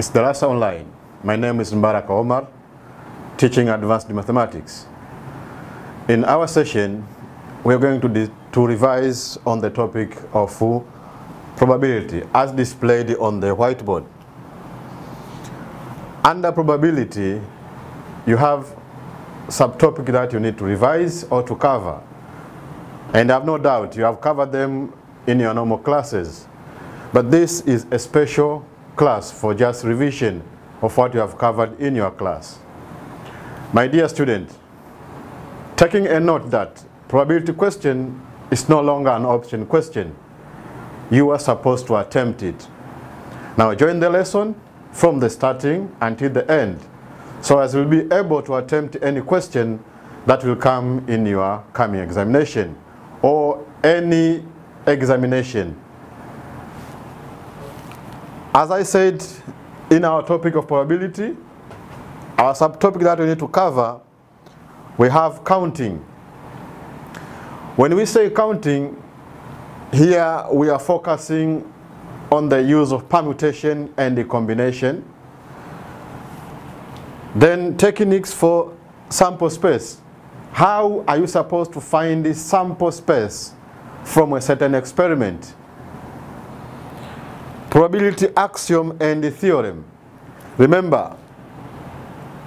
It's Darasa Online. My name is Mbaraka Omar, teaching Advanced Mathematics. In our session, we are going to revise on the topic of probability as displayed on the whiteboard. Under probability, you have subtopic that you need to revise or to cover. And I have no doubt you have covered them in your normal classes. But this is a special class for just revision of what you have covered in your class. My dear student, taking a note that probability question is no longer an option question. You are supposed to attempt it. Now join the lesson from the starting until the end, so as you'll be able to attempt any question that will come in your coming examination or any examination. As I said, in our topic of probability, our subtopic that we need to cover, we have counting. When we say counting, here we are focusing on the use of permutation and the combination. Then techniques for sample space. How are you supposed to find the sample space from a certain experiment? Probability axiom and the theorem. Remember,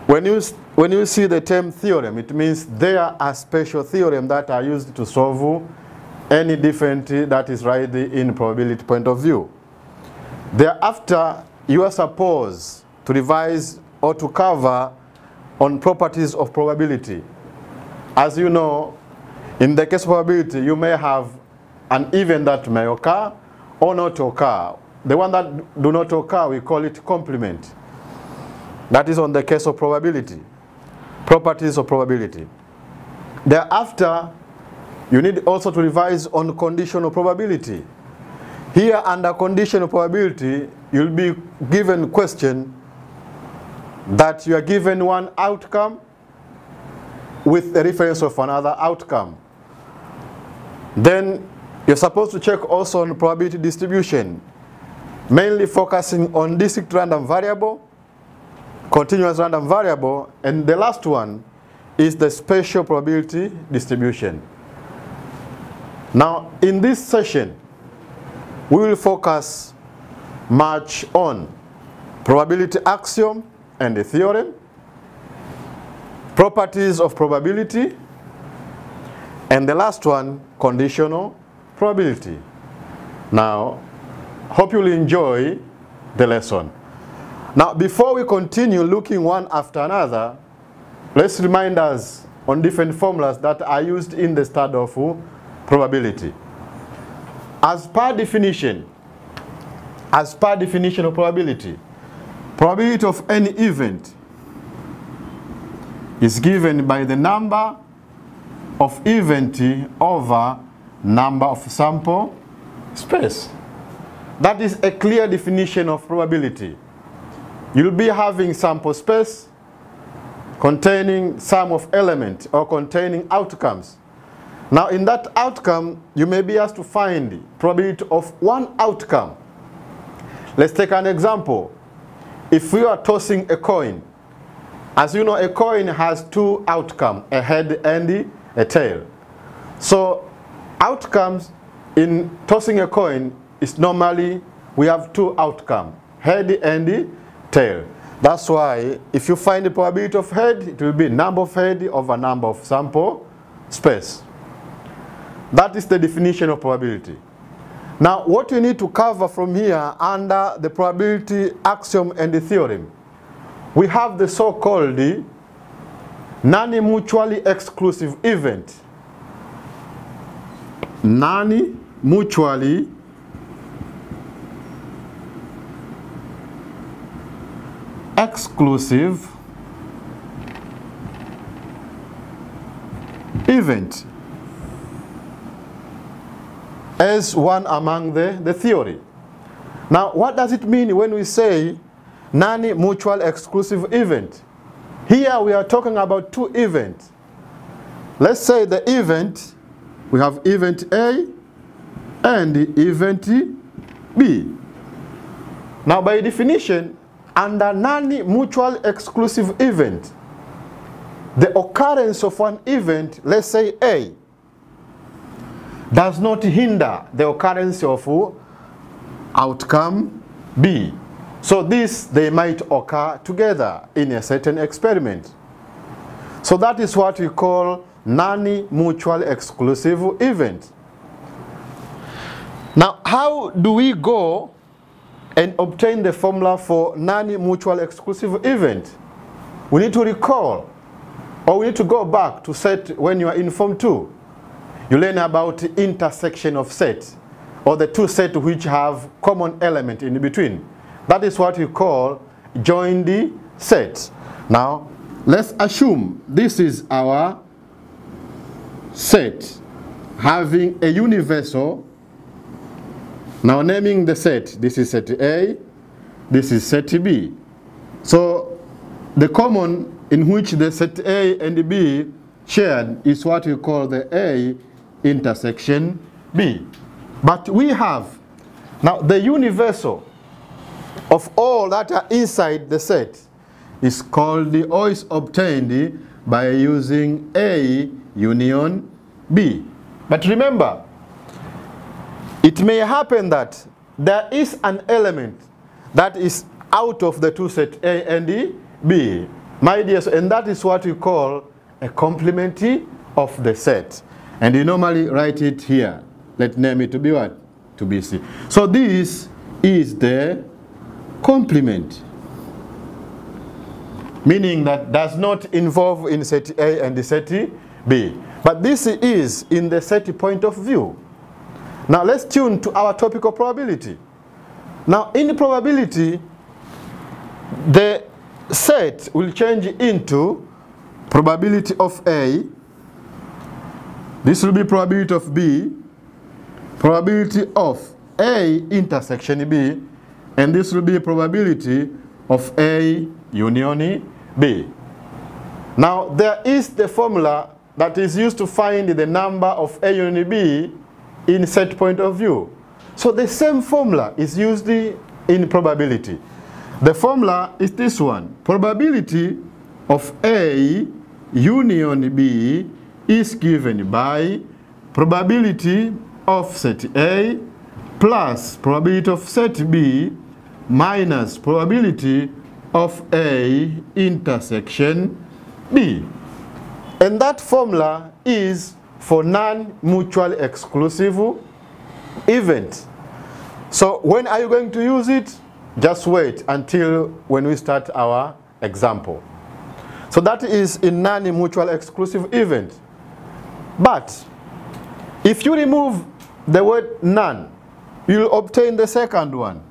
when you see the term theorem, it means there are special theorems that are used to solve any difference that is right in probability point of view. Thereafter, you are supposed to revise or to cover on properties of probability. As you know, in the case of probability, you may have an event that may occur or not occur. The one that do not occur, we call it complement. That is on the case of probability. Properties of probability. Thereafter, you need also to revise on conditional probability. Here, under conditional probability, you'll be given a question that you are given one outcome with a reference of another outcome. Then, you're supposed to check also on probability distribution, mainly focusing on discrete random variable, continuous random variable, and the last one is the spatial probability distribution. Now, in this session, we will focus much on probability axiom and the theorem, properties of probability, and the last one, conditional probability. Now, hope you'll enjoy the lesson. Now, before we continue looking one after another, let's remind us on different formulas that are used in the study of probability. As per definition of probability, probability of any event is given by the number of event over number of sample space. That is a clear definition of probability. You'll be having sample space containing sum of elements or containing outcomes. Now, in that outcome, you may be asked to find the probability of one outcome. Let's take an example. If we are tossing a coin, as you know, a coin has two outcomes, a head and a tail. So, outcomes in tossing a coin is normally we have two outcomes, head and tail. That's why if you find the probability of head, it will be number of head over number of sample space. That is the definition of probability. Now, what you need to cover from here under the probability axiom and the theorem, we have the so-called non-mutually exclusive event. Non-mutually exclusive event as one among the theory. Now, what does it mean when we say non-mutual exclusive event? Here we are talking about two events. Let's say the event, we have event A and event B. Now, by definition, under non-mutual exclusive event, the occurrence of one event, let's say A, does not hinder the occurrence of outcome B. So they might occur together in a certain experiment. So that is what we call non-mutual exclusive event. Now, how do we go and obtain the formula for non-mutual exclusive event? We need to recall, or we need to go back to set when you are in Form 2. You learn about the intersection of sets, or the two sets which have common element in between. That is what we call joined set. Now, let's assume this is our set having a universal. Now naming the set, this is set A, this is set B. So the common in which the set A and B shared is what we call the A intersection B. But we have now the universal of all that are inside the set is called or is obtained by using A union B. But remember, it may happen that there is an element that is out of the two sets A and B. My dear, and that is what we call a complement of the set. And you normally write it here. Let's name it to be what? To be C. So this is the complement, meaning that does not involve in set A and the set B. But this is in the set point of view. Now let's tune to our topic of probability. Now in probability, the set will change into probability of A. This will be probability of B, probability of A intersection B, and this will be probability of A union B. Now there is the formula that is used to find the number of A union B in set point of view. So the same formula is used in probability. The formula is this one. Probability of A union B is given by probability of set A plus probability of set B minus probability of A intersection B. And that formula is for non-mutual exclusive event. So when are you going to use it? Just wait until when we start our example. So that is in non-mutual exclusive event. But if you remove the word none, you'll obtain the second one.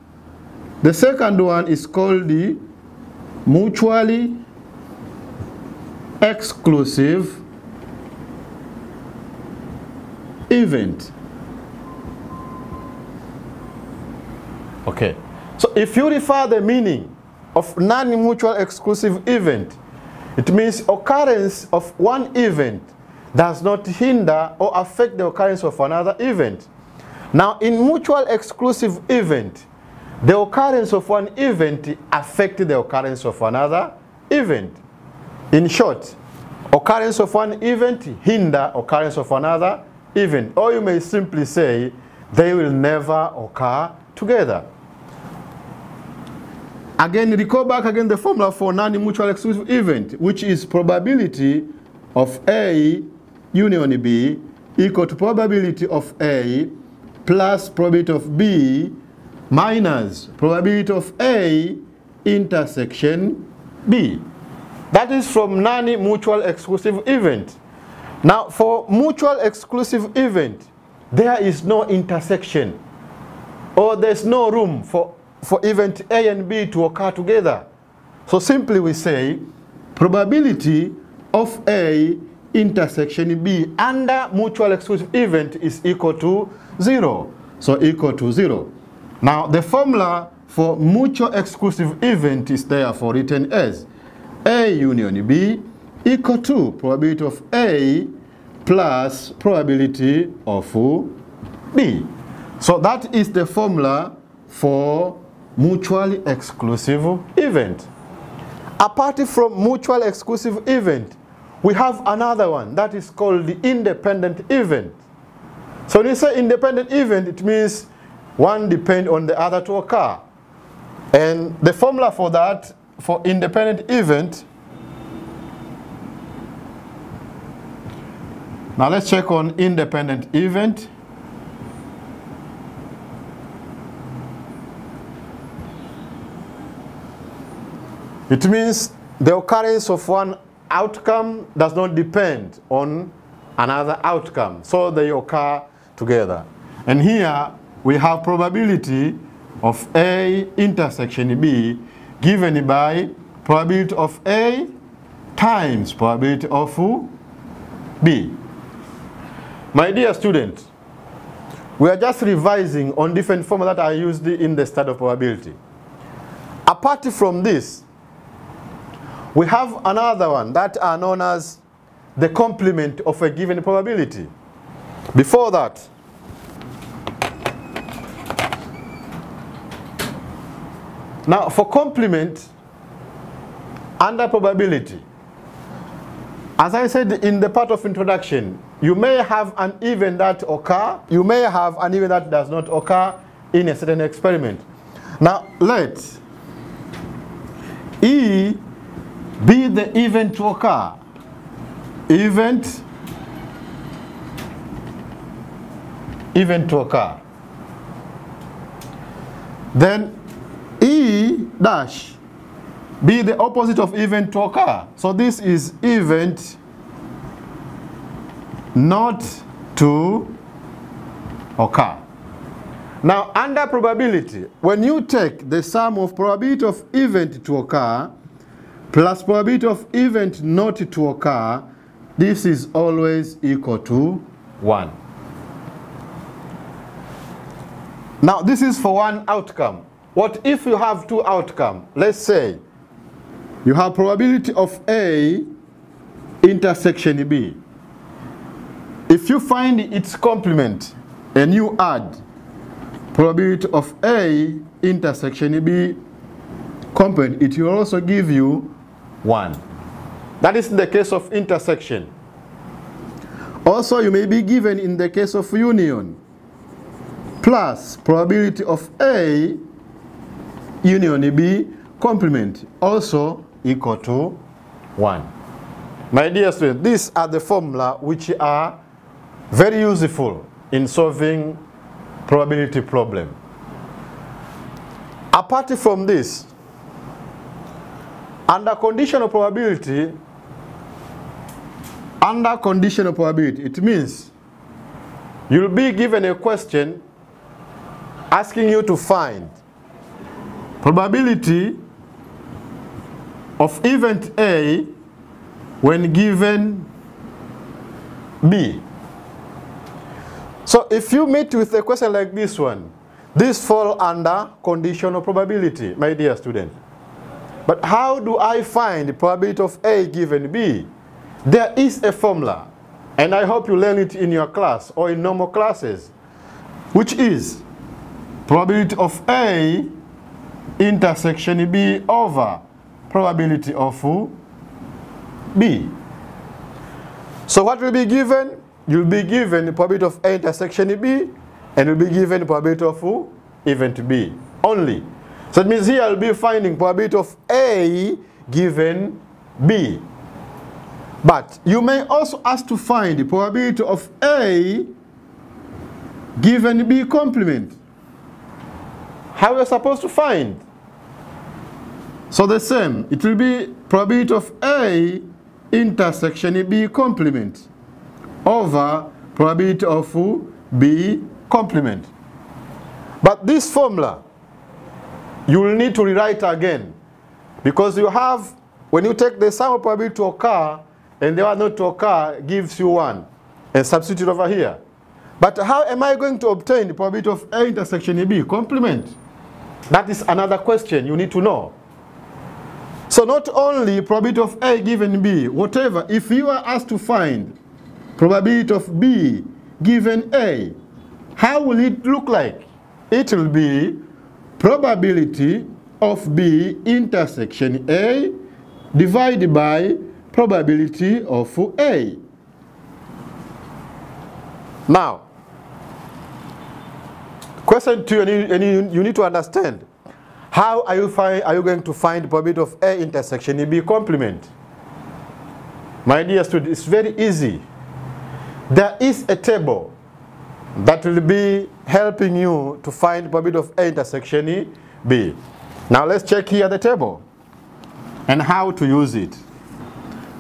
The second one is called the mutually exclusive event. Okay. So if you refer the meaning of non-mutual exclusive event, it means occurrence of one event does not hinder or affect the occurrence of another event. Now in mutual exclusive event, the occurrence of one event affects the occurrence of another event. In short, occurrence of one event hinder occurrence of another event. Or you may simply say they will never occur together. Again, recall back again the formula for non-mutual exclusive event, which is probability of A union B equal to probability of A plus probability of B minus probability of A intersection B. That is from non-mutual exclusive event. Now for mutual exclusive event, there is no intersection, or there's no room for event A and B to occur together. So simply we say probability of A intersection B under mutual exclusive event is equal to 0. So equal to 0. Now the formula for mutual exclusive event is therefore written as A union B equal to probability of A plus probability of B. So that is the formula for mutually exclusive event. Apart from mutually exclusive event, we have another one that is called the independent event. So when you say independent event, it means one depends on the other to occur. And the formula for that, for independent event, now let's check on independent event. It means the occurrence of one outcome does not depend on another outcome, so they occur together. And here we have probability of A intersection B given by probability of A times probability of B. My dear students, we are just revising on different formulas that are used in the study of probability. Apart from this, we have another one that are known as the complement of a given probability. Before that, now for complement under probability, as I said in the part of introduction, you may have an event that occur, you may have an event that does not occur in a certain experiment. Now let E be the event to occur. Event to occur. Then E dash be the opposite of event to occur. So this is event not to occur. Now under probability, when you take the sum of probability of event to occur plus probability of event not to occur, this is always equal to 1. Now this is for one outcome. What if you have two outcomes? Let's say you have probability of A intersection B. If you find its complement and you add probability of A intersection B complement, it will also give you 1. That is in the case of intersection. Also, you may be given in the case of union plus probability of A union B complement, also equal to 1. My dear students, these are the formula which are very useful in solving probability problem. Apart from this, under conditional probability, it means you'll be given a question asking you to find probability of event A when given B. So if you meet with a question like this one, this falls under conditional probability, my dear student. But how do I find the probability of A given B? There is a formula, and I hope you learn it in your class or in normal classes, which is probability of A intersection B over probability of B. So what will be given? You'll be given the probability of A intersection B, and you'll be given the probability of event B only. So it means here I'll be finding probability of A given B. But you may also ask to find the probability of A given B complement. How are you supposed to find? So the same, it will be probability of A intersection B complement over probability of B complement. But this formula, you will need to rewrite again, because you have, when you take the sum of probability to occur and the one not to occur gives you 1, and substitute over here. But how am I going to obtain the probability of A intersection B complement? That is another question you need to know. So not only probability of A given B, whatever, if you are asked to find probability of B given A, how will it look like? It will be probability of B intersection A divided by probability of A. Now, question 2, and you need to understand, how are you going to find probability of A intersection B complement? My dear students, it's very easy. There is a table that will be helping you to find probability of A intersection B. Now let's check here the table and how to use it.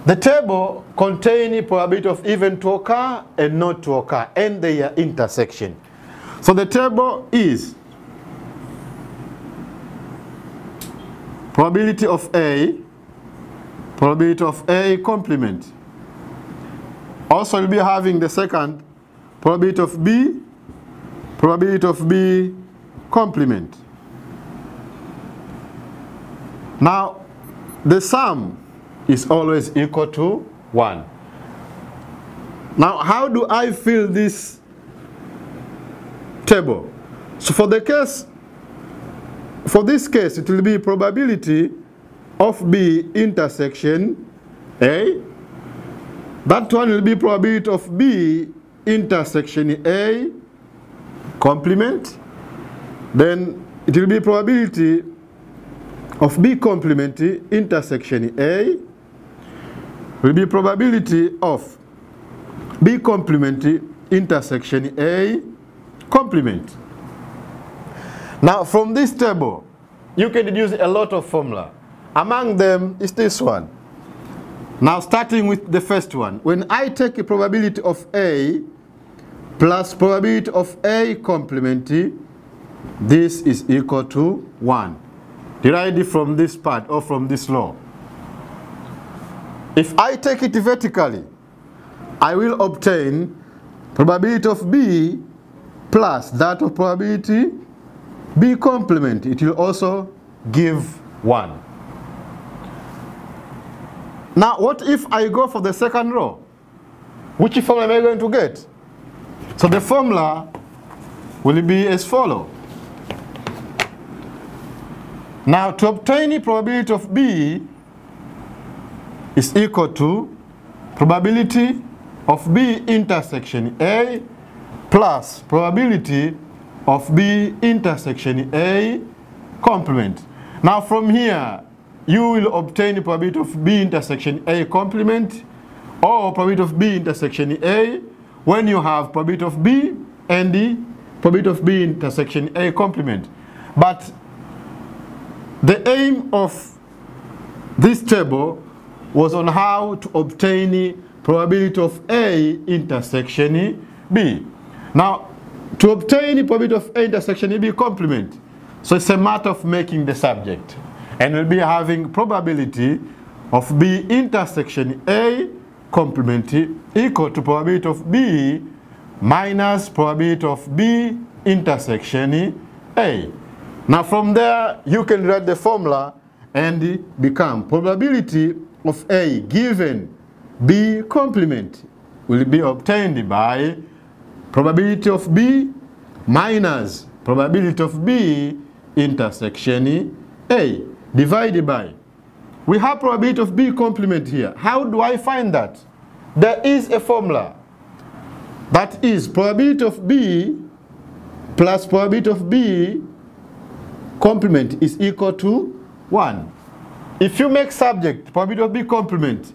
The table contains probability of event to occur and not to occur and their intersection. So the table is probability of A complement. Also we'll be having the second probability of B complement. Now the sum is always equal to 1. Now how do I fill this table? So for this case it will be probability of B intersection A. That one will be probability of B intersection A complement. Then it will be probability of B complement intersection A. Will be probability of B complement intersection A complement. Now from this table you can deduce a lot of formula. Among them is this one. Now starting with the first one, when I take a probability of A plus probability of A complement, this is equal to 1. Derived from this part or from this law. If I take it vertically, I will obtain probability of B plus that of probability B complement. It will also give 1. Now what if I go for the second row? Which formula am I going to get? So the formula will be as follows. Now to obtain probability of B is equal to probability of B intersection A plus probability of B intersection A complement. Now from here you will obtain the probability of B intersection A complement or probability of B intersection A when you have probability of B and the probability of B intersection A complement. But the aim of this table was on how to obtain probability of A intersection B. Now, to obtain the probability of A intersection B complement, so it's a matter of making the subject. And we'll be having probability of B intersection A complement equal to probability of B minus probability of B intersection A. Now from there you can write the formula and become probability of A given B complement will be obtained by probability of B minus probability of B intersection A divided by, we have probability of B complement here. How do I find that? There is a formula. That is probability of B plus probability of B complement is equal to 1. If you make subject probability of B complement,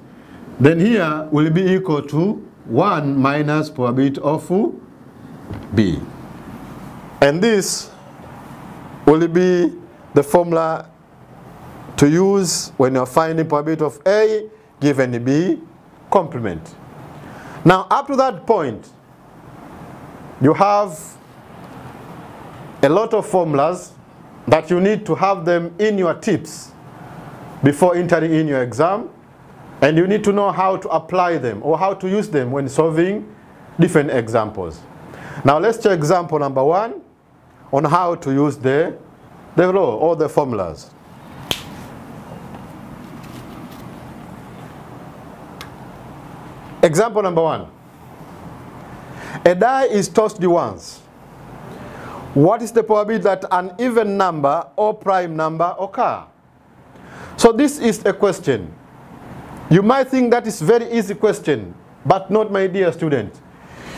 then here will be equal to 1 minus probability of B. And this will be the formula to use when you're finding probability of A given B complement. Now up to that point, you have a lot of formulas that you need to have them in your tips before entering in your exam, and you need to know how to apply them or how to use them when solving different examples. Now let's check example number 1 on how to use the law or the formulas. Example number 1. A die is tossed once. what is the probability that an even number or prime number occur? So this is a question. You might think that is very easy question, but not, my dear student.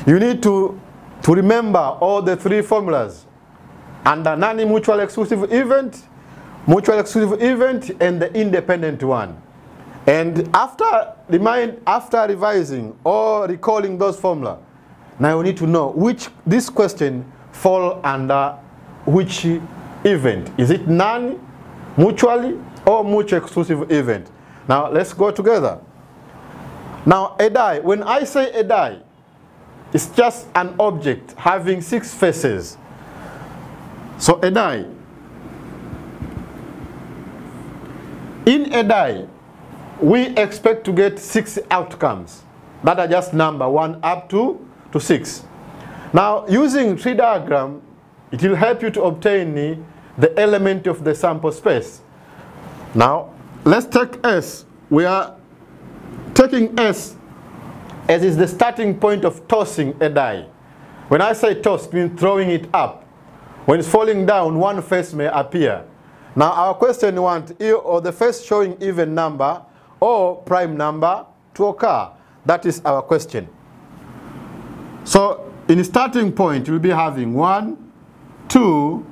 You need to remember all the three formulas: under non-mutual exclusive event, mutual exclusive event, and the independent one. And after revising or recalling those formulas, now you need to know which this question fall under which event. Is it non-mutually or mutual exclusive event? Now let's go together. Now a die, when I say a die, it's just an object having 6 faces. So a die. In a die, we expect to get 6 outcomes that are just number 1 up to 6. Now, using tree diagram, it will help you to obtain the element of the sample space. Now, let's take S. We are taking S as is the starting point of tossing a die. When I say toss, it means throwing it up. When it's falling down, one face may appear. Now, our question wants or the face showing even number or prime number to occur. That is our question. So, in the starting point, you'll be having 1, 2,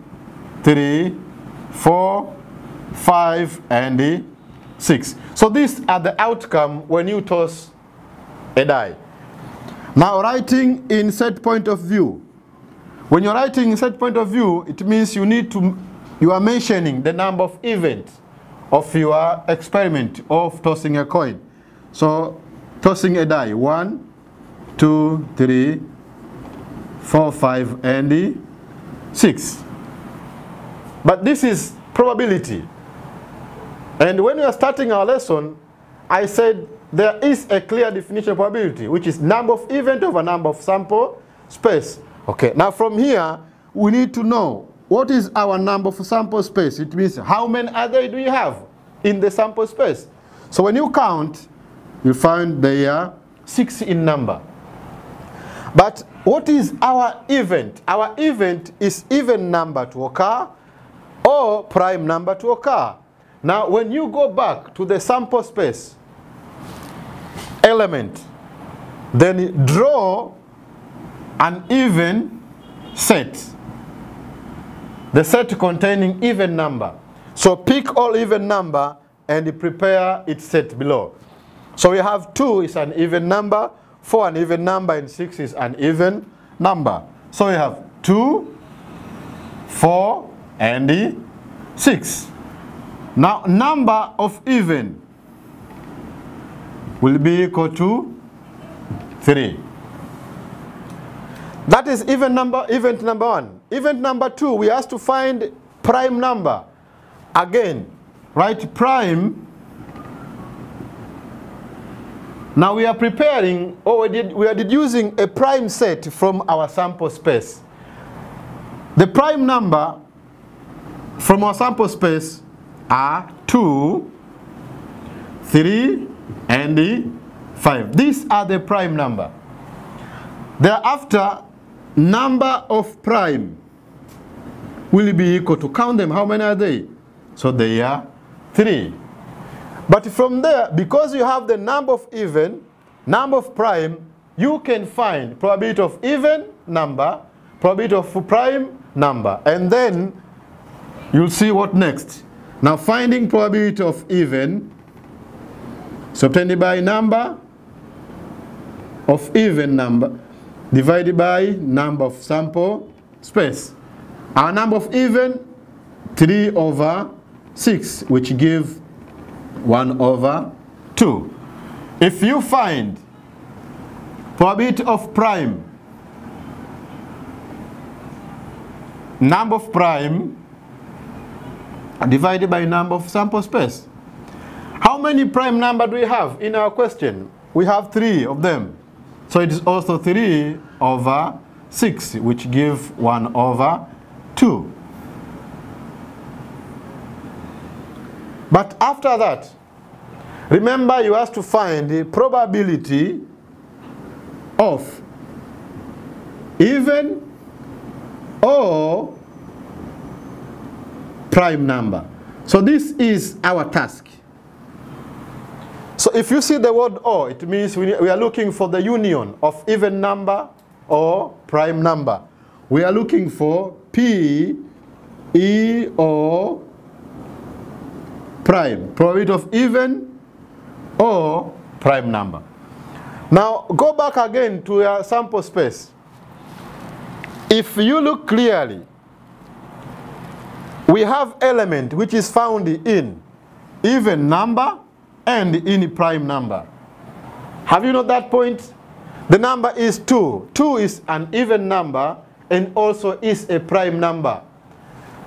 3, 4, 5, and 6. So these are the outcome when you toss a die. Now, writing in set point of view. When you're writing in set point of view, it means you are mentioning the number of events of your experiment of tossing a coin. So, tossing a die. 1, 2, 3, 4, 5, and 6. But this is probability. And when we are starting our lesson, I said there is a clear definition of probability, which is number of event over number of sample space. Okay, now from here, we need to know what is our number of sample space. It means how many other do you have in the sample space. So when you count, you find they are 6 in number. But what is our event? Our event is even number to occur or prime number to occur. Now, when you go back to the sample space element, then draw an even set. The set containing even number. So pick all even number and prepare its set below. So we have 2 is an even number, 4 an even number, and 6 is an even number. So we have 2, 4, and 6. Now, number of even will be equal to 3. That is event number 1. Event number 2, we have to find prime number. Again, write prime. Now we are preparing, or we are deducing a prime set from our sample space. The prime number from our sample space are 2, 3, and 5. These are the prime number. Thereafter, number of prime will be equal to, count them, how many are they? So they are 3. But from there, because you have the number of even, number of prime, you can find probability of even number, probability of prime number. And then you'll see what next. Now finding probability of even is obtained by number of even number divided by number of sample space. Our number of even, 3 over 6, which give 1 over 2. If you find probability of prime, number of prime divided by number of sample space. How many prime number do we have in our question? We have 3 of them. So it is also 3 over 6, which give 1 over 2. But after that, remember you have to find the probability of even or prime number. So this is our task. So if you see the word or, it means we are looking for the union of even number or prime number. We are looking for P, E, or prime. Probability of even or prime number. Now go back again to your sample space. If you look clearly, we have element which is found in even number and in prime number. Have you noted that point? The number is 2. 2 is an even number and also is a prime number.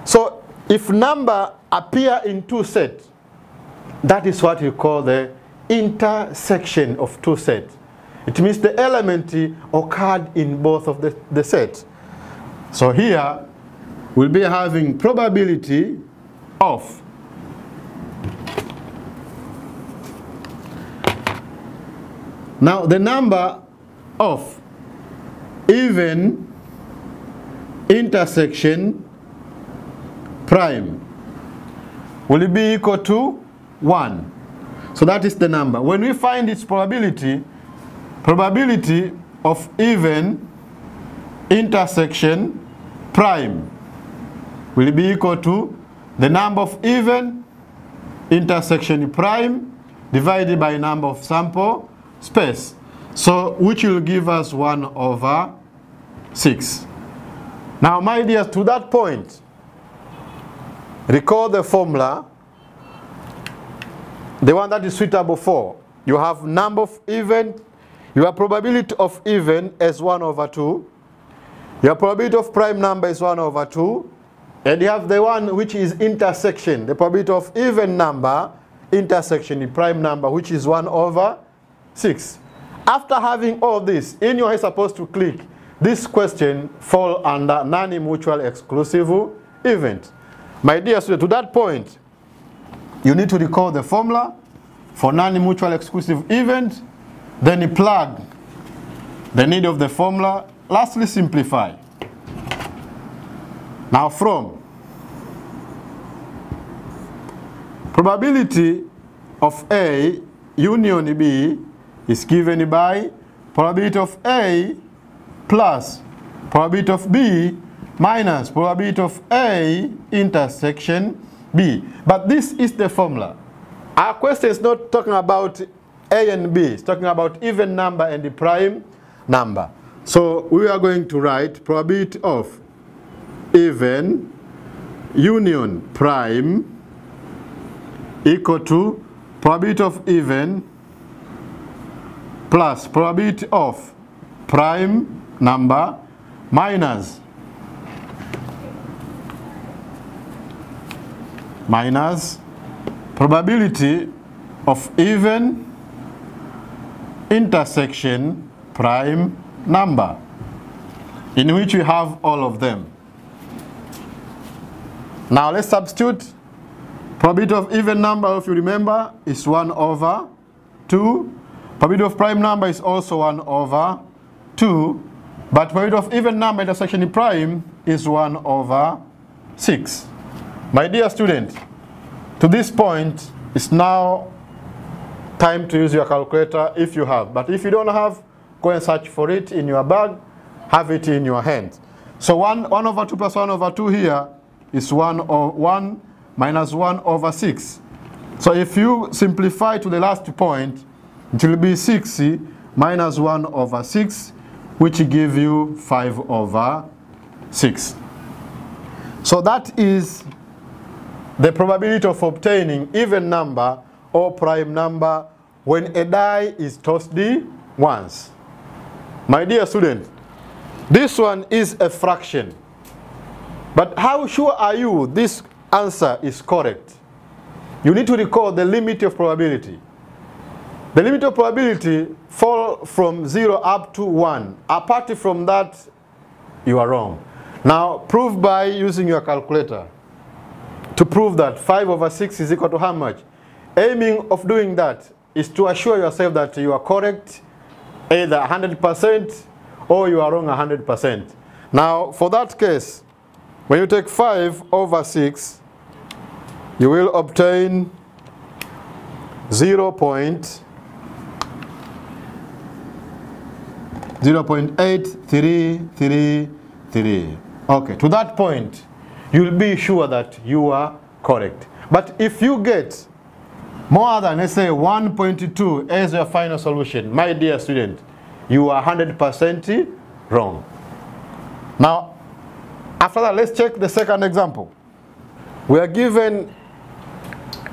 So if number appear in two sets, that is what we call the intersection of two sets. It means the element occurred in both of the sets. So here we'll be having probability of now the number of even intersection prime will be equal to 1. So that is the number. When we find its probability of even intersection prime will be equal to the number of even intersection prime divided by number of sample space. So which will give us 1/6. Now my dear, to that point, recall the formula, the one that is suitable for. You have number of even, your probability of even is 1/2. Your probability of prime number is 1/2. And you have the one which is intersection, the probability of even number intersection in prime number, which is 1/6. After having all this, in your head supposed to click, this question fall under non-mutual exclusive event. My dear student, to that point, you need to recall the formula for non-mutual exclusive event, then you plug the need of the formula. Lastly, simplify. Now from probability of A union B is given by probability of A plus probability of B minus probability of A intersection B. But this is the formula. Our question is not talking about A and B. It's talking about even number and the prime number. So we are going to write probability of even union prime equal to probability of even plus probability of prime number minus probability of even intersection prime number, in which we have all of them. Now let's substitute. Probability of even number, if you remember, is 1/2. Probability of prime number is also 1/2. But probability of even number intersection in prime is 1/6. My dear student, to this point, it's now time to use your calculator if you have. But if you don't have, go and search for it in your bag, have it in your hand. So 1/2 plus 1/2 here is 1 minus 1/6. So if you simplify to the last point, it will be 6 minus 1/6, which give you 5/6. So that is the probability of obtaining even number or prime number when a die is tossed once. My dear student, this one is a fraction. But how sure are you this answer is correct? You need to recall the limit of probability. The limit of probability fall from 0 up to 1. Apart from that, you are wrong. Now, prove by using your calculator. To prove that 5/6 is equal to how much? Aiming of doing that is to assure yourself that you are correct either 100% or you are wrong 100%. Now, for that case, when you take 5/6 you will obtain 0.8333. Okay, to that point, you'll be sure that you are correct. But if you get more than, let's say, 1.2 as your final solution, my dear student, you are 100% wrong. Now, after that, let's check the second example. We are given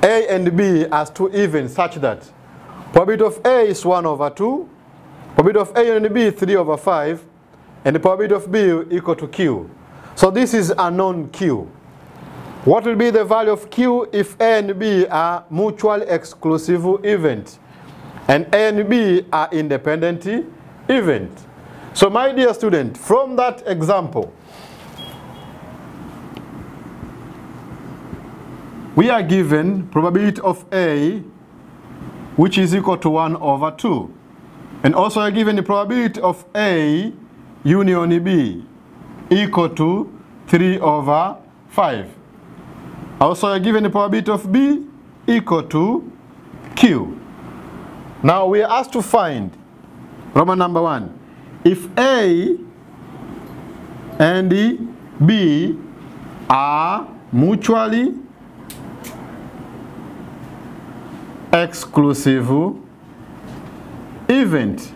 A and B as two evens such that probability of A is 1 over 2, probability of A and B 3 over 5, and the probability of B equal to Q. So this is a known Q. What will be the value of Q if A and B are mutually exclusive events and A and B are independent events? So my dear student, from that example, we are given probability of A, which is equal to 1 over 2. And also are given the probability of A union B equal to 3 over 5. Also are given the probability of B equal to Q. Now we are asked to find, Roman number 1, if A and B are mutually exclusive event.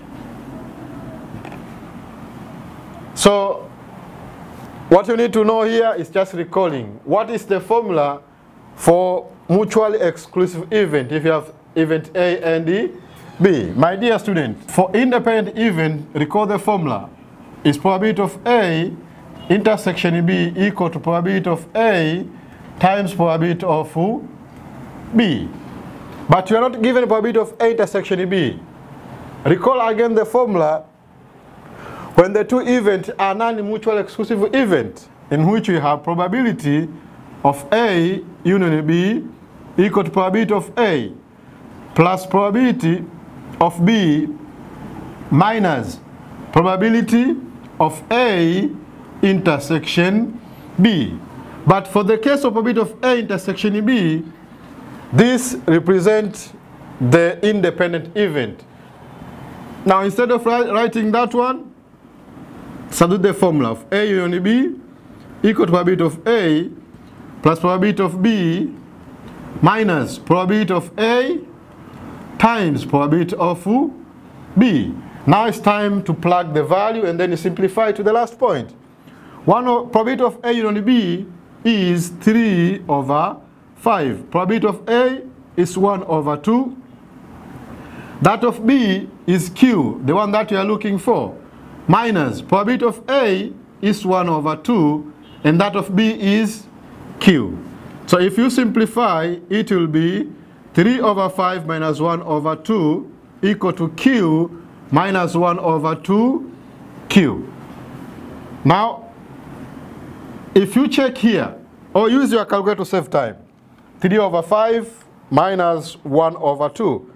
So what you need to know here is just recalling what is the formula for mutually exclusive event if you have event A and B. My dear student, for independent event, recall the formula is probability of A intersection B equal to probability of A times probability of B. But you are not given probability of A intersection B. Recall again the formula when the two events are non-mutually exclusive events, in which we have probability of A union B equal to probability of A plus probability of B minus probability of A intersection B. But for the case of probability of A intersection B, this represents the independent event. Now instead of writing that one, substitute the formula of A union B equal to probability of A plus probability of B minus probability of A times probability of B. Now it's time to plug the value and then you simplify to the last point. Probability of A union B is 3 over 5. Probability of A is 1 over 2. That of B is Q, the one that you are looking for, minus probability of A is 1 over 2, and that of B is Q. So if you simplify, it will be 3 over 5 minus 1 over 2 equal to Q minus 1 over 2 Q. Now, if you check here, or use your calculator to save time, 3 over 5 minus 1 over 2.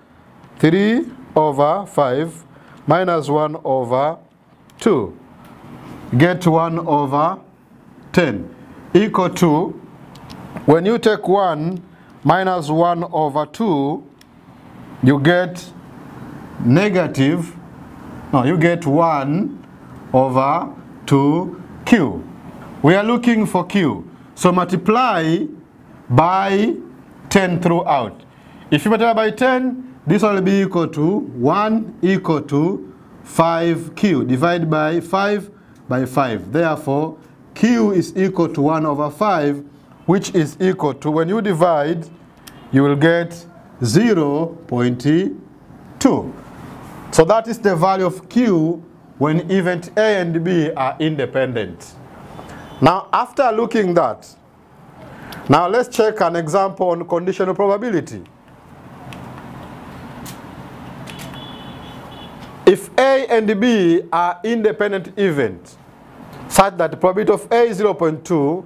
3 over 5 minus 1 over 2. Get 1 over 10 equal to, when you take 1 minus 1 over 2, you get you get 1 over 2Q. We are looking for Q. So multiply by 10 throughout. If you multiply by 10, this will be equal to 1 equal to 5Q. Divide by 5 by 5. Therefore, Q is equal to 1 over 5, which is equal to, when you divide, you will get 0.2. So that is the value of Q when event A and B are independent. Now, after looking that, now let's check an example on conditional probability. If A and B are independent events, such that the probability of A is 0.2,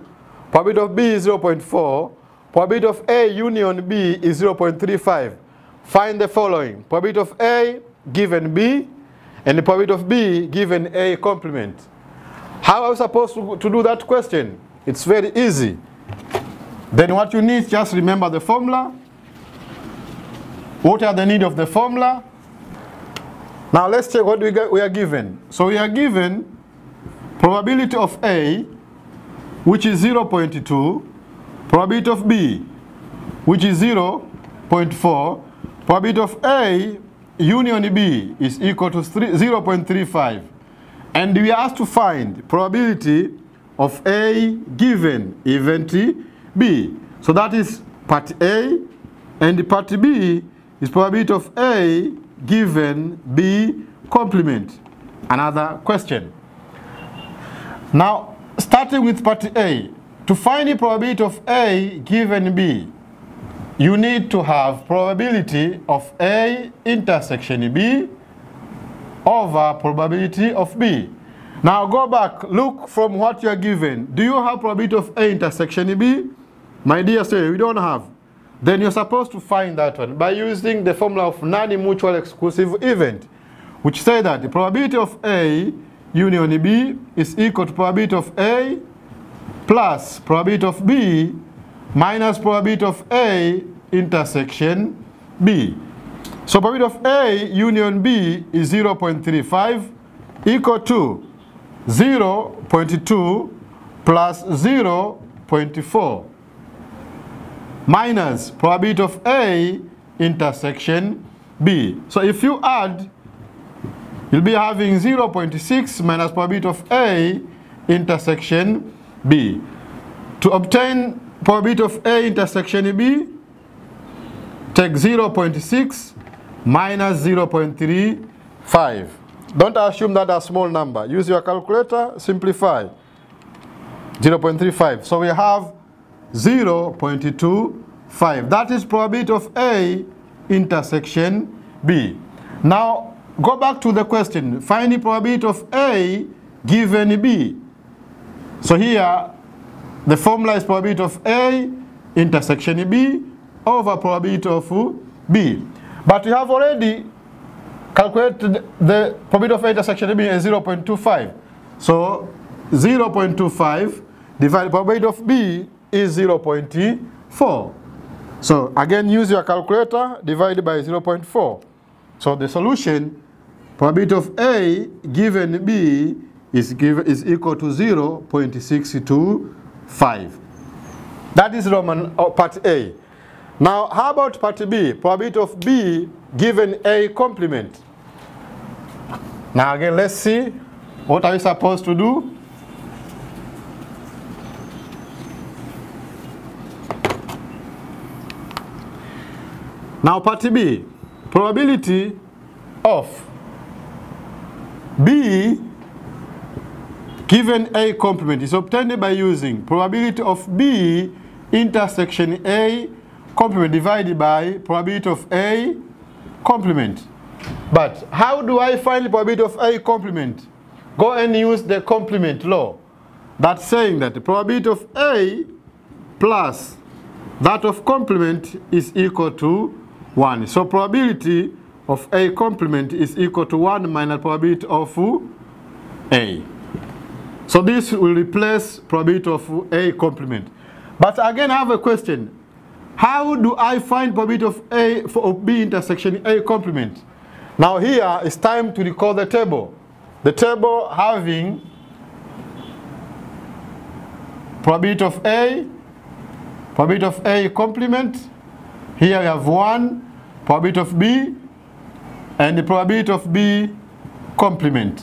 probability of B is 0.4, probability of A union B is 0.35, find the following: probability of A given B, and the probability of B given A complement. How are we supposed to do that question? It's very easy. Then what you need, just remember the formula. What are the need of the formula? Now let's check what we are given. So we are given probability of A, which is 0.2, probability of B, which is 0.4, probability of A union B is equal to 0.35. And we are asked to find probability of A given event B. So that is part A, and part B is probability of A given B complement. Another question. Now, starting with part A, to find the probability of A given B, you need to have probability of A intersection B over probability of B. Now go back, look from what you are given. Do you have probability of A intersection B? My dear student, we don't have. Then you're supposed to find that one by using the formula of non-mutual exclusive event, which say that the probability of A union B is equal to probability of A plus probability of B minus probability of A intersection B. So probability of A union B is 0.35 equal to 0.2 plus 0.4 minus probability of A intersection B. So if you add, you'll be having 0.6 minus probability of A intersection B. To obtain probability of A intersection B, take 0.6 minus 0.35. Don't assume that a small number. Use your calculator, simplify. 0.35. So we have 0.25. That is probability of A intersection B. Now, go back to the question. Find the probability of A given B. So here, the formula is probability of A intersection B over probability of B. But we have already calculated the probability of A intersection B as 0.25. So 0.25 divided by probability of B is 0.4. So again, use your calculator, divided by 0.4. So the solution, probability of A given B is equal to 0.625. That is Roman part A. Now, how about part B? Probability of B given A complement. Now again, let's see. What are we supposed to do? Now part B. Probability of B given A complement is obtained by using probability of B intersection A complement divided by probability of A complement. But how do I find the probability of A complement? Go and use the complement law. That's saying that the probability of A plus that of complement is equal to 1. So probability of A complement is equal to 1 minus probability of A. So this will replace probability of A complement. But again, I have a question. How do I find probability of A of B intersection A complement? Now here it's time to recall the table. The table having probability of A complement. Here we have 1, probability of B, and the probability of B complement.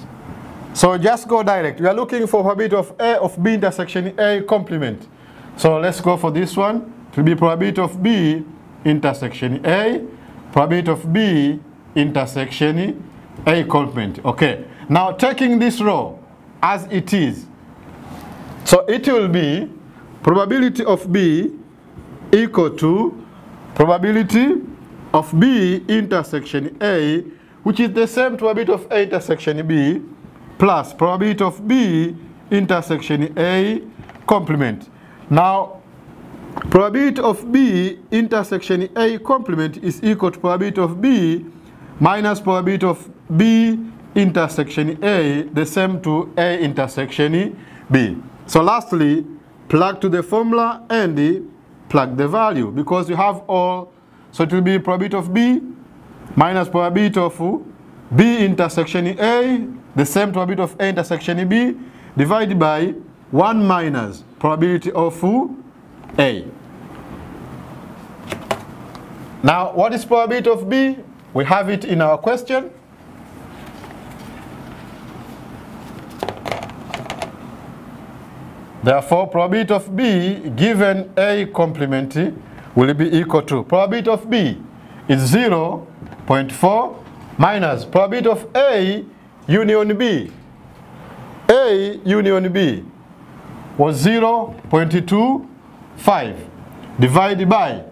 So just go direct. We are looking for probability of A of B intersection A complement. So let's go for this one. It will be probability of B intersection A, probability of B intersection A complement. Okay. Now taking this row as it is. So it will be probability of B equal to probability of B intersection A, which is the same probability of A intersection B, plus probability of B intersection A complement. Now, probability of B intersection A complement is equal to probability of B minus probability of B intersection A, the same to A intersection B. So lastly, plug to the formula and plug the value because you have all. So it will be probability of B minus probability of B intersection A, the same probability of A intersection B, divided by 1 minus probability of A. Now, what is probability of B? We have it in our question. Therefore, probability of B given A complement will be equal to probability of B is 0.4 minus probability of A union B. A union B was 0.25 divided by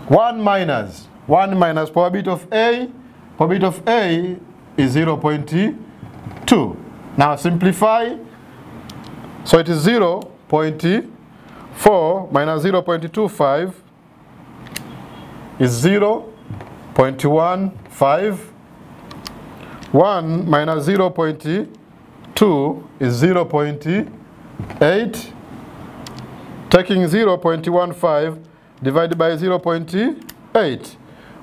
1 minus probability of A. Probability of A is 0.2. Now simplify. So it is 0.4 minus 0.25 is 0.15. 1 minus 0.2 is 0.8. Taking 0.15 divided by 0.8,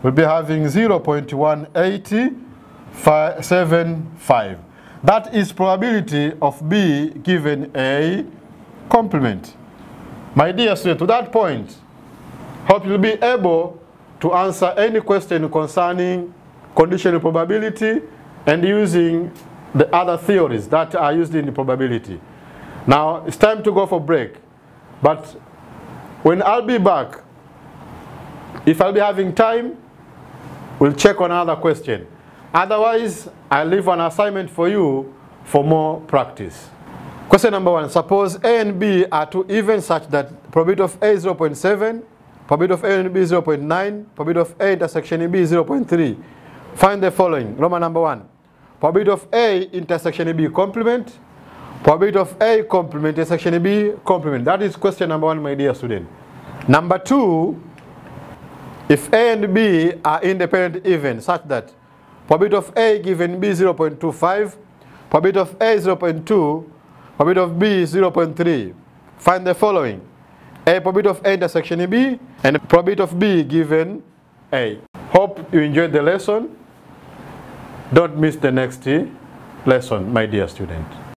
we'll be having 0.1875. That is probability of B given A complement. My dear student, to that point, hope you'll be able to answer any question concerning conditional probability and using the other theories that are used in the probability. Now, it's time to go for break. But when I'll be back, if I'll be having time, we'll check on another question. Otherwise, I'll leave an assignment for you for more practice. Question number 1. Suppose A and B are two evens such that probability of A is 0.7, probability of A and B is 0.9, probability of A intersection B is 0.3. Find the following. Roman number 1. Probability of A intersection B complement, probability of A complement intersection B complement. That is question number 1, my dear student. Number 2, if A and B are independent evens such that probability of A given B is 0.25, probability of A is 0.2, probability of B is 0.3. Find the following. A probability of A intersection B and probability of B given A. Hope you enjoyed the lesson. Don't miss the next lesson, my dear student.